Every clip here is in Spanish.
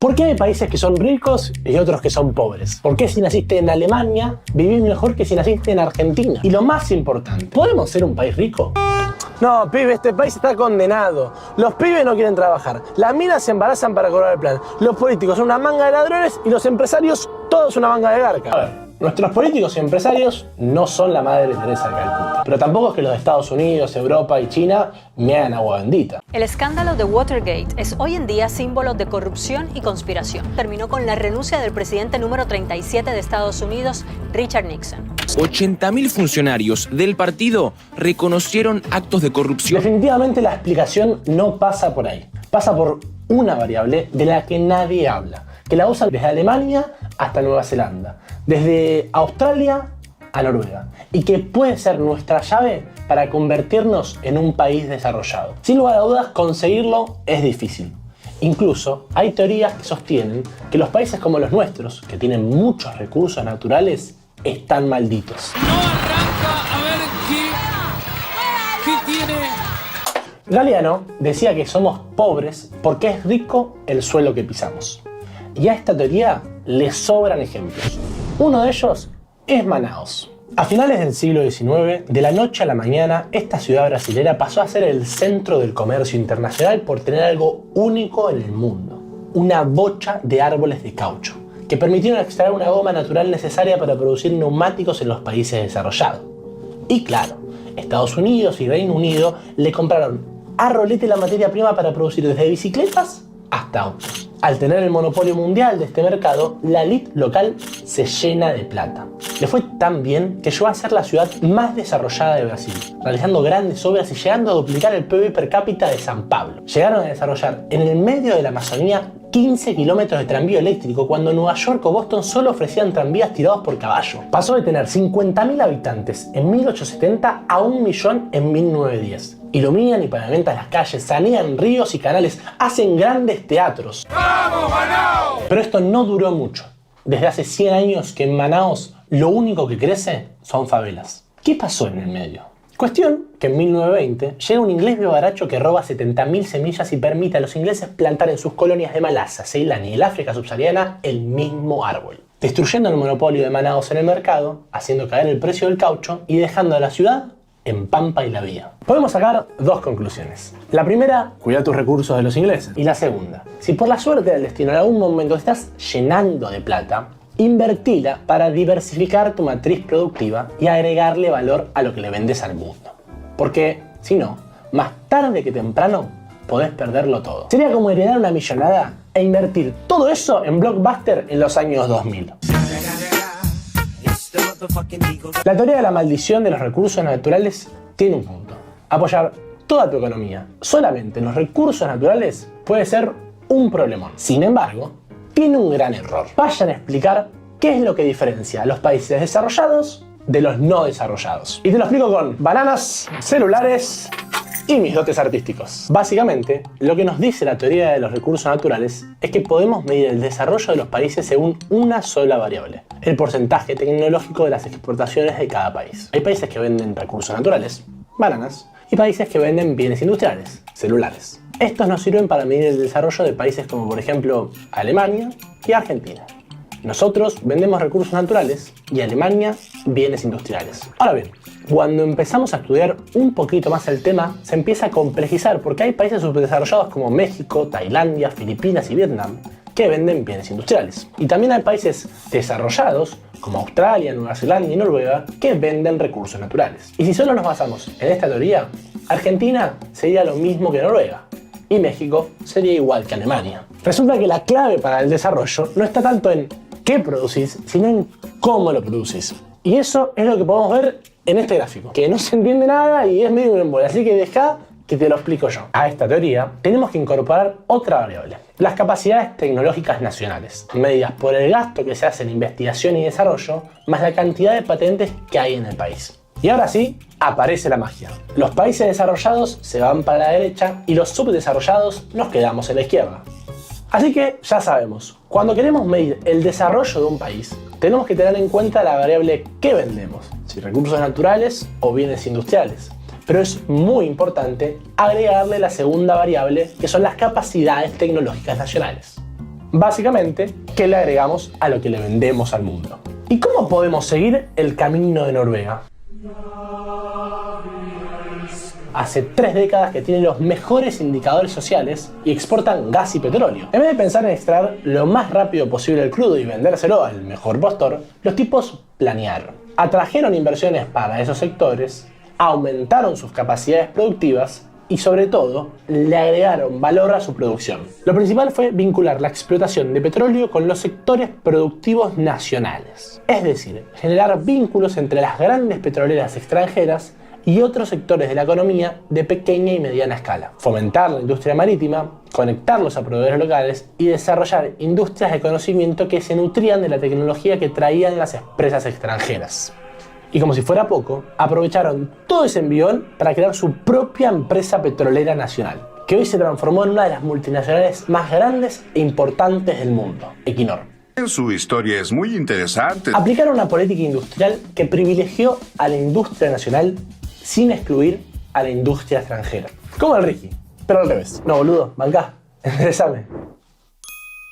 ¿Por qué hay países que son ricos y otros que son pobres? ¿Por qué si naciste en Alemania vivís mejor que si naciste en Argentina? Y lo más importante, ¿podemos ser un país rico? No, pibe, este país está condenado. Los pibes no quieren trabajar. Las minas se embarazan para cobrar el plan. Los políticos son una manga de ladrones y los empresarios todos una manga de garca. A ver, nuestros políticos y empresarios no son la madre Teresa de Calcuta. Pero tampoco es que los de Estados Unidos, Europa y China me hagan agua bendita. El escándalo de Watergate es hoy en día símbolo de corrupción y conspiración. Terminó con la renuncia del presidente número 37 de Estados Unidos, Richard Nixon. 80.000 funcionarios del partido reconocieron actos de corrupción. Definitivamente la explicación no pasa por ahí. Pasa por una variable de la que nadie habla, que la usan desde Alemania hasta Nueva Zelanda, desde Australia a Noruega, y que puede ser nuestra llave para convertirnos en un país desarrollado. Sin lugar a dudas, conseguirlo es difícil. Incluso hay teorías que sostienen que los países como los nuestros, que tienen muchos recursos naturales, están malditos. No arranca, a ver qué tiene. Galeano decía que somos pobres porque es rico el suelo que pisamos. Y a esta teoría le sobran ejemplos. Uno de ellos es Manaos. A finales del siglo XIX, de la noche a la mañana, esta ciudad brasilera pasó a ser el centro del comercio internacional por tener algo único en el mundo: una bocha de árboles de caucho, que permitieron extraer una goma natural necesaria para producir neumáticos en los países desarrollados. Y claro, Estados Unidos y Reino Unido le compraron a rolete la materia prima para producir desde bicicletas hasta autos. Al tener el monopolio mundial de este mercado, la elite local se llena de plata. Le fue tan bien que llegó a ser la ciudad más desarrollada de Brasil, realizando grandes obras y llegando a duplicar el PIB per cápita de San Pablo. Llegaron a desarrollar en el medio de la Amazonía 15 kilómetros de tranvía eléctrico cuando Nueva York o Boston solo ofrecían tranvías tirados por caballo. Pasó de tener 50.000 habitantes en 1870 a 1 millón en 1910. Iluminan y pavimentan las calles, sanean ríos y canales, hacen grandes teatros. ¡Vamos, Manaos! Pero esto no duró mucho. Desde hace 100 años que en Manaos lo único que crece son favelas. ¿Qué pasó en el medio? Cuestión que en 1920 llega un inglés vivaracho que roba 70.000 semillas y permite a los ingleses plantar en sus colonias de Malasia, Ceilán y el África subsahariana el mismo árbol, destruyendo el monopolio de Manaos en el mercado, haciendo caer el precio del caucho y dejando a la ciudad en pampa y la vía. Podemos sacar dos conclusiones. La primera, cuida tus recursos de los ingleses. Y la segunda, si por la suerte del destino en algún momento estás llenando de plata, invertila para diversificar tu matriz productiva y agregarle valor a lo que le vendes al mundo. Porque, si no, más tarde que temprano, podés perderlo todo. Sería como heredar una millonada e invertir todo eso en Blockbuster en los años 2000. La teoría de la maldición de los recursos naturales tiene un punto. Apoyar toda tu economía solamente en los recursos naturales puede ser un problemón. Sin embargo, tiene un gran error. Vayan a explicar qué es lo que diferencia a los países desarrollados de los no desarrollados. Y te lo explico con bananas, celulares y mis dotes artísticos. Básicamente, lo que nos dice la teoría de los recursos naturales es que podemos medir el desarrollo de los países según una sola variable: el porcentaje tecnológico de las exportaciones de cada país. Hay países que venden recursos naturales, bananas, y países que venden bienes industriales, celulares. Estos nos sirven para medir el desarrollo de países como por ejemplo Alemania y Argentina. Nosotros vendemos recursos naturales y Alemania bienes industriales. Ahora bien, cuando empezamos a estudiar un poquito más el tema, se empieza a complejizar porque hay países subdesarrollados como México, Tailandia, Filipinas y Vietnam que venden bienes industriales. Y también hay países desarrollados como Australia, Nueva Zelanda y Noruega que venden recursos naturales. Y si solo nos basamos en esta teoría, Argentina sería lo mismo que Noruega y México sería igual que Alemania. Resulta que la clave para el desarrollo no está tanto en qué producís, sino en cómo lo producís. Y eso es lo que podemos ver en este gráfico, que no se entiende nada y es medio un embole, así que deja que te lo explico yo. A esta teoría tenemos que incorporar otra variable: las capacidades tecnológicas nacionales, medidas por el gasto que se hace en investigación y desarrollo, más la cantidad de patentes que hay en el país. Y ahora sí, aparece la magia. Los países desarrollados se van para la derecha y los subdesarrollados nos quedamos en la izquierda. Así que ya sabemos, cuando queremos medir el desarrollo de un país, tenemos que tener en cuenta la variable que vendemos, si recursos naturales o bienes industriales. Pero es muy importante agregarle la segunda variable, que son las capacidades tecnológicas nacionales. Básicamente, ¿qué le agregamos a lo que le vendemos al mundo? ¿Y cómo podemos seguir el camino de Noruega? Hace 3 décadas que tiene los mejores indicadores sociales y exportan gas y petróleo. En vez de pensar en extraer lo más rápido posible el crudo y vendérselo al mejor postor, los tipos planearon. Atrajeron inversiones para esos sectores, aumentaron sus capacidades productivas y sobre todo le agregaron valor a su producción. Lo principal fue vincular la explotación de petróleo con los sectores productivos nacionales. Es decir, generar vínculos entre las grandes petroleras extranjeras y otros sectores de la economía de pequeña y mediana escala. Fomentar la industria marítima, conectarlos a proveedores locales y desarrollar industrias de conocimiento que se nutrían de la tecnología que traían las empresas extranjeras. Y como si fuera poco, aprovecharon todo ese envión para crear su propia empresa petrolera nacional, que hoy se transformó en una de las multinacionales más grandes e importantes del mundo, Equinor. Su historia es muy interesante. Aplicaron una política industrial que privilegió a la industria nacional sin excluir a la industria extranjera. Como el Ricky, pero al revés. No, boludo, bancá, enderezame.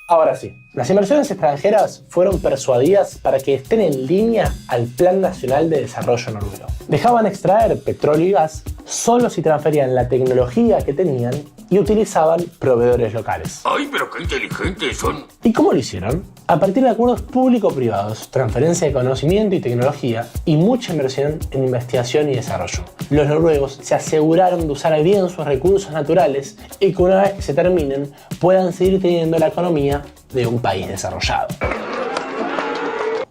Ahora sí, las inversiones extranjeras fueron persuadidas para que estén en línea al Plan Nacional de Desarrollo noruego. Dejaban extraer petróleo y gas solo si transferían la tecnología que tenían y utilizaban proveedores locales. ¡Ay, pero qué inteligentes son! ¿Y cómo lo hicieron? A partir de acuerdos público-privados, transferencia de conocimiento y tecnología y mucha inversión en investigación y desarrollo. Los noruegos se aseguraron de usar bien sus recursos naturales y que una vez que se terminen puedan seguir teniendo la economía de un país desarrollado.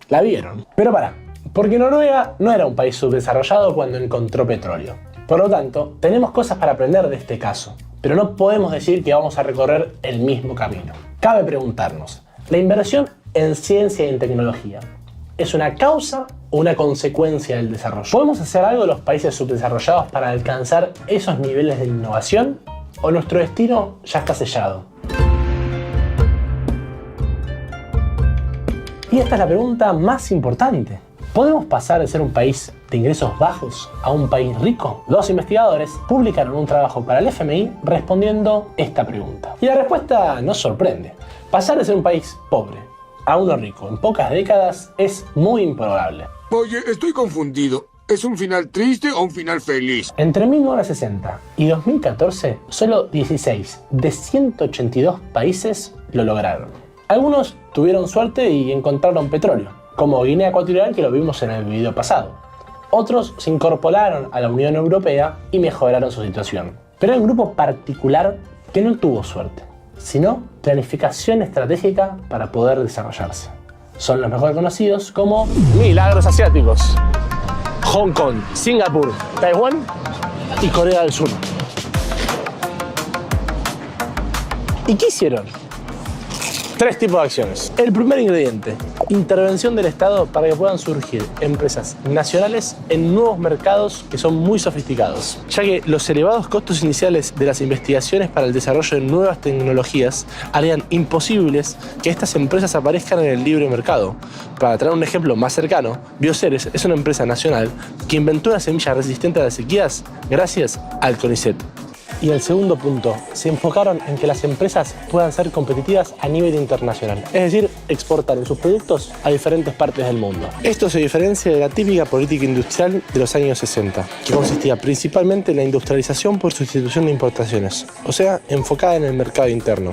La vieron. Pero pará, porque Noruega no era un país subdesarrollado cuando encontró petróleo. Por lo tanto, tenemos cosas para aprender de este caso, pero no podemos decir que vamos a recorrer el mismo camino. Cabe preguntarnos, ¿la inversión en ciencia y en tecnología es una causa o una consecuencia del desarrollo? ¿Podemos hacer algo los países subdesarrollados para alcanzar esos niveles de innovación? ¿O nuestro destino ya está sellado? Y esta es la pregunta más importante. ¿Podemos pasar de ser un país de ingresos bajos a un país rico? 2 investigadores publicaron un trabajo para el FMI respondiendo esta pregunta. Y la respuesta nos sorprende. Pasar de ser un país pobre a uno rico en pocas décadas es muy improbable. Oye, estoy confundido. ¿Es un final triste o un final feliz? Entre 1960 y 2014, solo 16 de 182 países lo lograron. Algunos tuvieron suerte y encontraron petróleo, como Guinea Ecuatorial, que lo vimos en el video pasado. Otros se incorporaron a la Unión Europea y mejoraron su situación. Pero hay un grupo particular que no tuvo suerte, sino planificación estratégica para poder desarrollarse. Son los mejor conocidos como milagros asiáticos. Hong Kong, Singapur, Taiwán y Corea del Sur. ¿Y qué hicieron? 3 tipos de acciones. El primer ingrediente, intervención del Estado para que puedan surgir empresas nacionales en nuevos mercados que son muy sofisticados, ya que los elevados costos iniciales de las investigaciones para el desarrollo de nuevas tecnologías harían imposibles que estas empresas aparezcan en el libre mercado. Para traer un ejemplo más cercano, Bioceres es una empresa nacional que inventó una semilla resistente a las sequías gracias al CONICET. Y el segundo punto, se enfocaron en que las empresas puedan ser competitivas a nivel internacional, es decir, exportar sus productos a diferentes partes del mundo. Esto se diferencia de la típica política industrial de los años 60, que consistía principalmente en la industrialización por sustitución de importaciones, o sea, enfocada en el mercado interno.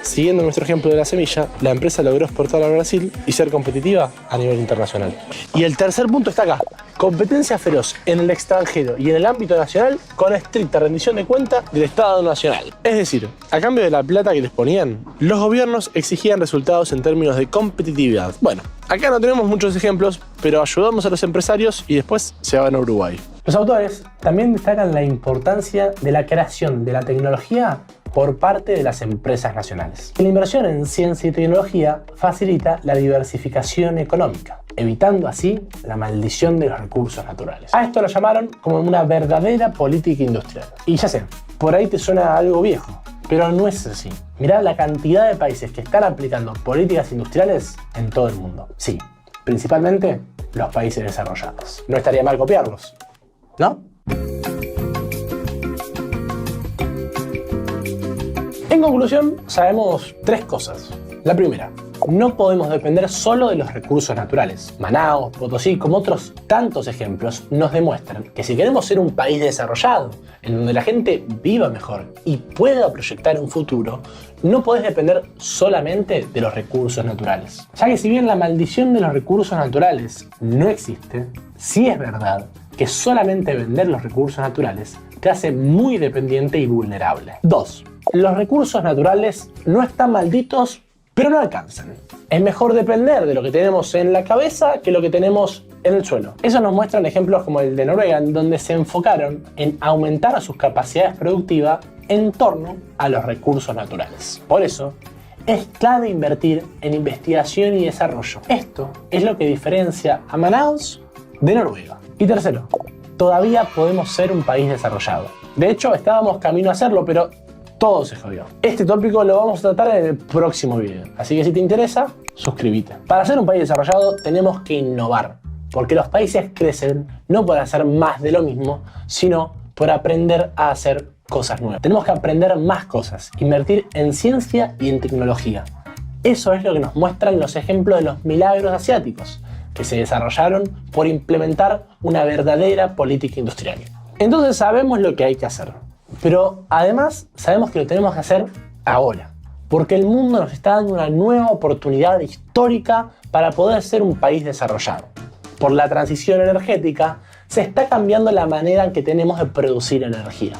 Siguiendo nuestro ejemplo de la semilla, la empresa logró exportar a Brasil y ser competitiva a nivel internacional. Y el tercer punto está acá. Competencia feroz en el extranjero y en el ámbito nacional con estricta rendición de cuentas del Estado nacional. Es decir, a cambio de la plata que les ponían, los gobiernos exigían resultados en términos de competitividad. Bueno, acá no tenemos muchos ejemplos, pero ayudamos a los empresarios y después se van a Uruguay. Los autores también destacan la importancia de la creación de la tecnología por parte de las empresas nacionales. La inversión en ciencia y tecnología facilita la diversificación económica, evitando así la maldición de los recursos naturales. A esto lo llamaron como una verdadera política industrial. Y ya sé, por ahí te suena algo viejo, pero no es así. Mirá la cantidad de países que están aplicando políticas industriales en todo el mundo. Sí, principalmente los países desarrollados. No estaría mal copiarlos, ¿no? En conclusión, sabemos 3 cosas. La primera, no podemos depender solo de los recursos naturales. Manaos, Potosí, como otros tantos ejemplos, nos demuestran que si queremos ser un país desarrollado, en donde la gente viva mejor y pueda proyectar un futuro, no podés depender solamente de los recursos naturales. Ya que si bien la maldición de los recursos naturales no existe, sí es verdad que solamente vender los recursos naturales te hace muy dependiente y vulnerable. 2. Los recursos naturales no están malditos, pero no alcanzan. Es mejor depender de lo que tenemos en la cabeza que lo que tenemos en el suelo. Eso nos muestran ejemplos como el de Noruega, en donde se enfocaron en aumentar sus capacidades productivas en torno a los recursos naturales. Por eso, es clave invertir en investigación y desarrollo. Esto es lo que diferencia a Manaus de Noruega. Y tercero, todavía podemos ser un país desarrollado. De hecho, estábamos camino a hacerlo, pero todo se jodió. Este tópico lo vamos a tratar en el próximo video, así que si te interesa, suscríbete. Para ser un país desarrollado tenemos que innovar, porque los países crecen no por hacer más de lo mismo, sino por aprender a hacer cosas nuevas. Tenemos que aprender más cosas, invertir en ciencia y en tecnología. Eso es lo que nos muestran los ejemplos de los milagros asiáticos, que se desarrollaron por implementar una verdadera política industrial. Entonces sabemos lo que hay que hacer. Pero además sabemos que lo tenemos que hacer ahora, porque el mundo nos está dando una nueva oportunidad histórica para poder ser un país desarrollado. Por la transición energética se está cambiando la manera en que tenemos de producir energía.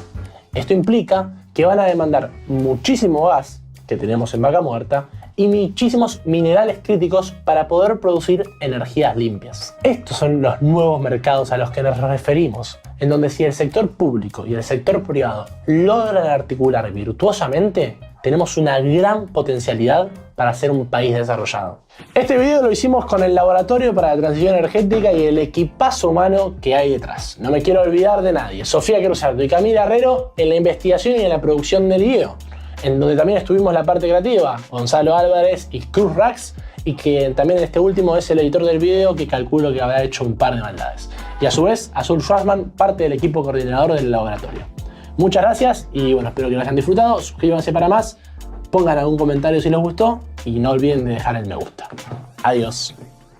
Esto implica que van a demandar muchísimo gas, que tenemos en Vaca Muerta, y muchísimos minerales críticos para poder producir energías limpias. Estos son los nuevos mercados a los que nos referimos, en donde si el sector público y el sector privado logran articular virtuosamente, tenemos una gran potencialidad para ser un país desarrollado. Este video lo hicimos con el Laboratorio para la Transición Energética y el equipazo humano que hay detrás. No me quiero olvidar de nadie. Sofía Cruzaldo y Camila Herrero en la investigación y en la producción del video, en donde también estuvimos la parte creativa, Gonzalo Álvarez y Cruz Rax, y que también este último es el editor del video, que calculo que habrá hecho un par de maldades. Y a su vez, Azul Schwarzman, parte del equipo coordinador del laboratorio. Muchas gracias y bueno, espero que lo hayan disfrutado. Suscríbanse para más, pongan algún comentario si les gustó y no olviden de dejar el me gusta. Adiós.